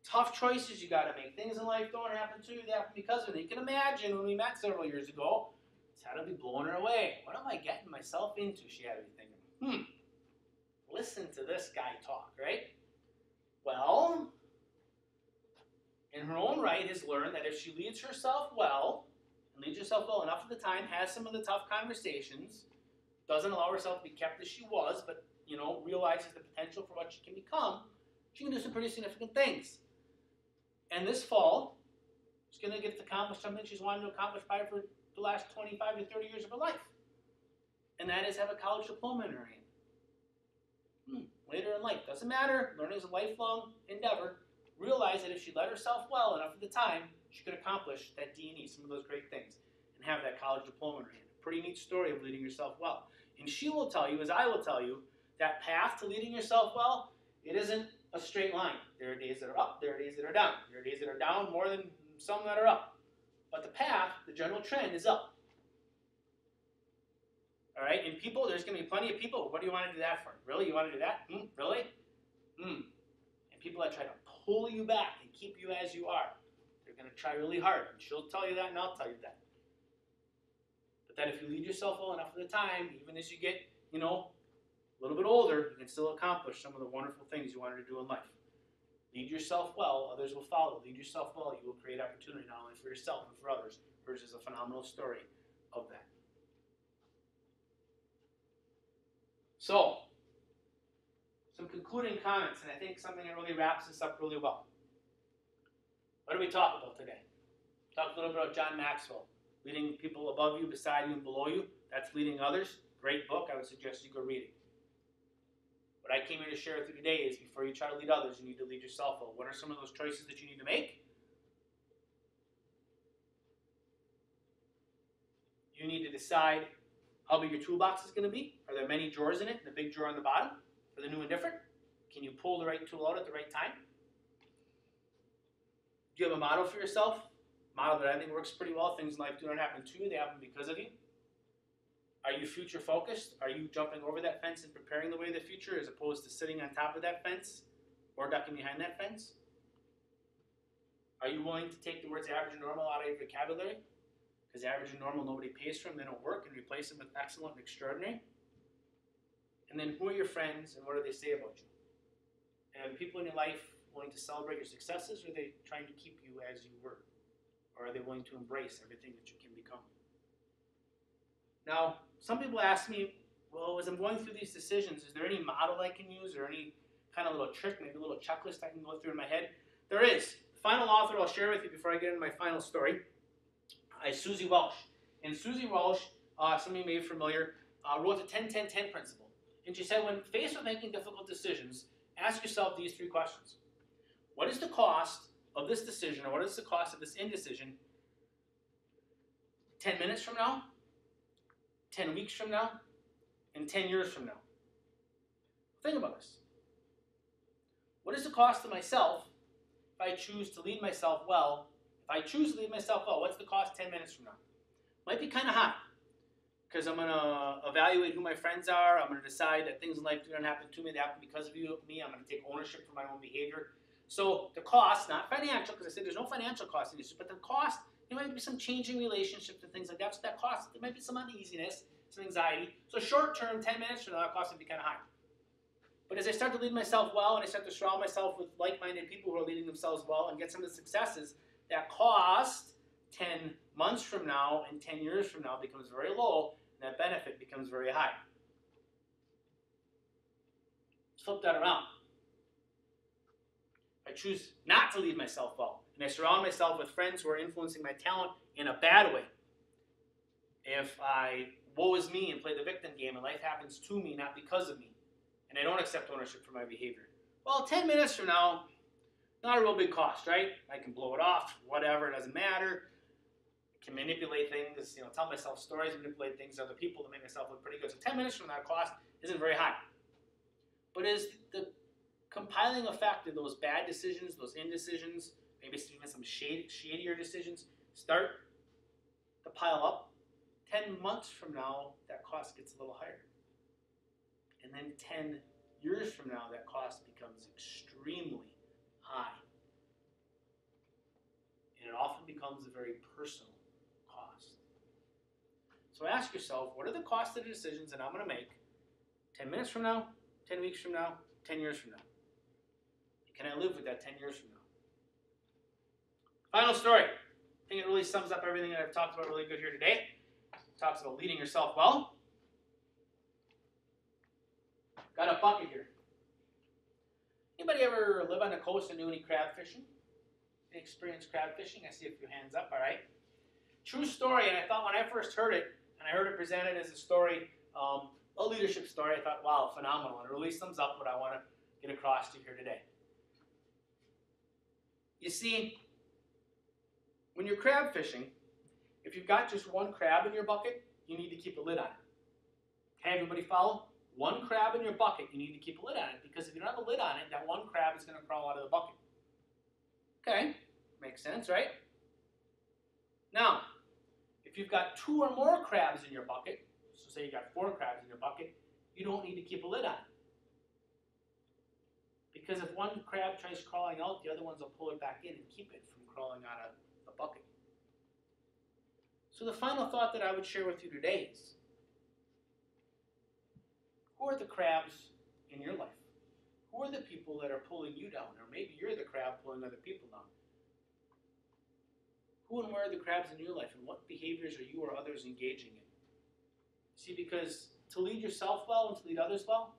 Tough choices you got to make. Things in life don't happen to you, they happen because of it. You can imagine when we met several years ago, it's had to be blowing her away. What am I getting myself into? She had to be thinking, listen to this guy talk, right? Well, in her own right, has learned that if she leads herself well, and leads herself well enough of the time, has some of the tough conversations, doesn't allow herself to be kept as she was, but realizes the potential for what she can become, she can do some pretty significant things. And this fall, she's going to get to accomplish something she's wanted to accomplish probably for the last 25 to 30 years of her life. And that is have a college diploma in her hand. Later in life, doesn't matter, learning is a lifelong endeavor. Realize that if she led herself well enough at the time, she could accomplish that D&E, some of those great things, and have that college diploma in her hand. Pretty neat story of leading yourself well. And she will tell you, as I will tell you, that path to leading yourself well, it isn't a straight line. There are days that are up, there are days that are down. There are days that are down more than some that are up. But the path, the general trend is up. All right, and people, there's going to be plenty of people, what do you want to do that for? Really, you want to do that? Really? And people that try to pull you back and keep you as you are, they're going to try really hard. And she'll tell you that, and I'll tell you that. But that if you lead yourself well enough of the time, even as you get, a little bit older, you can still accomplish some of the wonderful things you wanted to do in life. Lead yourself well, others will follow. Lead yourself well, you will create opportunity not only for yourself and for others. Hers is a phenomenal story of that. So, some concluding comments, and I think something that really wraps this up really well. What do we talk about today? Talk a little bit about John Maxwell. Leading people above you, beside you, and below you. That's Leading Others. Great book. I would suggest you go read it. What I came here to share with you today is before you try to lead others, you need to lead yourself well. What are some of those choices that you need to make? You need to decide how big your toolbox is going to be. Are there many drawers in it? The big drawer on the bottom for the new and different? Can you pull the right tool out at the right time? Do you have a motto for yourself? Model that I think works pretty well. Things in life do not happen to you, they happen because of you. Are you future focused? Are you jumping over that fence and preparing the way of the future as opposed to sitting on top of that fence or ducking behind that fence? Are you willing to take the words average and normal out of your vocabulary? Because average and normal nobody pays for them, they don't work, and replace them with excellent and extraordinary. And then who are your friends and what do they say about you? And are the people in your life willing to celebrate your successes, or are they trying to keep you as you were? Or are they willing to embrace everything that you can become? Now, some people ask me, well, as I'm going through these decisions, is there any model I can use or any kind of little trick, maybe a little checklist I can go through in my head? There is. The final author I'll share with you before I get into my final story is Susie Welch. And Susie Welch, some of you may be familiar, wrote the 10-10-10 principle. And she said, when faced with making difficult decisions, ask yourself these three questions. What is the cost of this decision, or what is the cost of this indecision 10 minutes from now, 10 weeks from now, and 10 years from now? Think about this. What is the cost to myself if I choose to lead myself well? If I choose to lead myself well, what's the cost 10 minutes from now? Might be kind of high, because I'm going to evaluate who my friends are. I'm going to decide that things in life don't happen to me, they happen because of me. I'm going to take ownership for my own behavior. So the cost, not financial, because I said there's no financial cost in this, but the cost, there might be some changing relationships and things like that. So that cost, there might be some uneasiness, some anxiety. So short term, 10 minutes from now, that cost would be kind of high. But as I start to lead myself well, and I start to surround myself with like-minded people who are leading themselves well and get some of the successes, that cost 10 months from now and 10 years from now becomes very low, and that benefit becomes very high. Let's flip that around. I choose not to lead myself well, and I surround myself with friends who are influencing my talent in a bad way. If I woe is me and play the victim game and life happens to me, not because of me, and I don't accept ownership for my behavior, well, 10 minutes from now, not a real big cost, right? I can blow it off, whatever, it doesn't matter. I can manipulate things, tell myself stories, manipulate things to other people to make myself look pretty good. So 10 minutes from now, cost isn't very high. But is the compiling effect of those bad decisions, those indecisions, maybe even some shadier decisions, start to pile up, 10 months from now, that cost gets a little higher. And then 10 years from now, that cost becomes extremely high. And it often becomes a very personal cost. So ask yourself, what are the costs of the decisions that I'm going to make 10 minutes from now, 10 weeks from now, 10 years from now? Can I live with that 10 years from now? Final story. I think it really sums up everything that I've talked about really good here today. It talks about leading yourself well. Got a bucket here. Anybody ever live on the coast and do any crab fishing? Any experience crab fishing? I see a few hands up, all right. True story, and I thought when I first heard it, and I heard it presented as a story, a leadership story, I thought, wow, phenomenal. And it really sums up what I want to get across to you here today. You see, when you're crab fishing, if you've got just one crab in your bucket, you need to keep a lid on it. Okay, everybody follow? One crab in your bucket, you need to keep a lid on it, because if you don't have a lid on it, that one crab is going to crawl out of the bucket. Okay, makes sense, right? Now, if you've got 2 or more crabs in your bucket, so say you got 4 crabs in your bucket, you don't need to keep a lid on it. Because if one crab tries crawling out, the other ones will pull it back in and keep it from crawling out of the bucket. So the final thought that I would share with you today is, who are the crabs in your life? Who are the people that are pulling you down? Or maybe you're the crab pulling other people down. Who and where are the crabs in your life, and what behaviors are you or others engaging in? See, because to lead yourself well and to lead others well,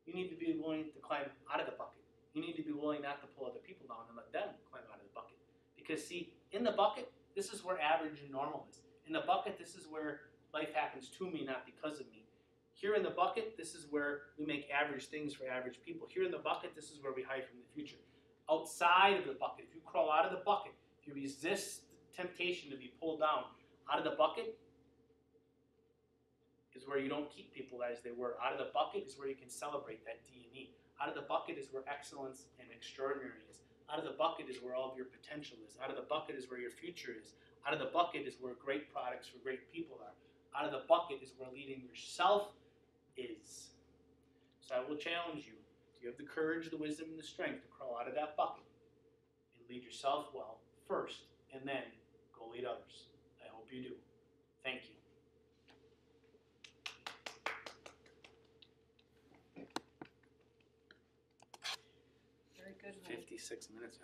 you need to be willing to climb out of the bucket. You need to be willing not to pull other people down and let them climb out of the bucket. Because see, in the bucket, this is where average and normal is. In the bucket, this is where life happens to me, not because of me. Here in the bucket, this is where we make average things for average people. Here in the bucket, this is where we hide from the future. Outside of the bucket, if you crawl out of the bucket, if you resist the temptation to be pulled down out of the bucket, is where you don't keep people as they were. Out of the bucket is where you can celebrate that D&E. Out of the bucket is where excellence and extraordinary is. Out of the bucket is where all of your potential is. Out of the bucket is where your future is. Out of the bucket is where great products for great people are. Out of the bucket is where leading yourself is. So I will challenge you. Do you have the courage, the wisdom, and the strength to crawl out of that bucket and lead yourself well first, and then go lead others? I hope you do. Thank you. Very good. Mike. 56 minutes.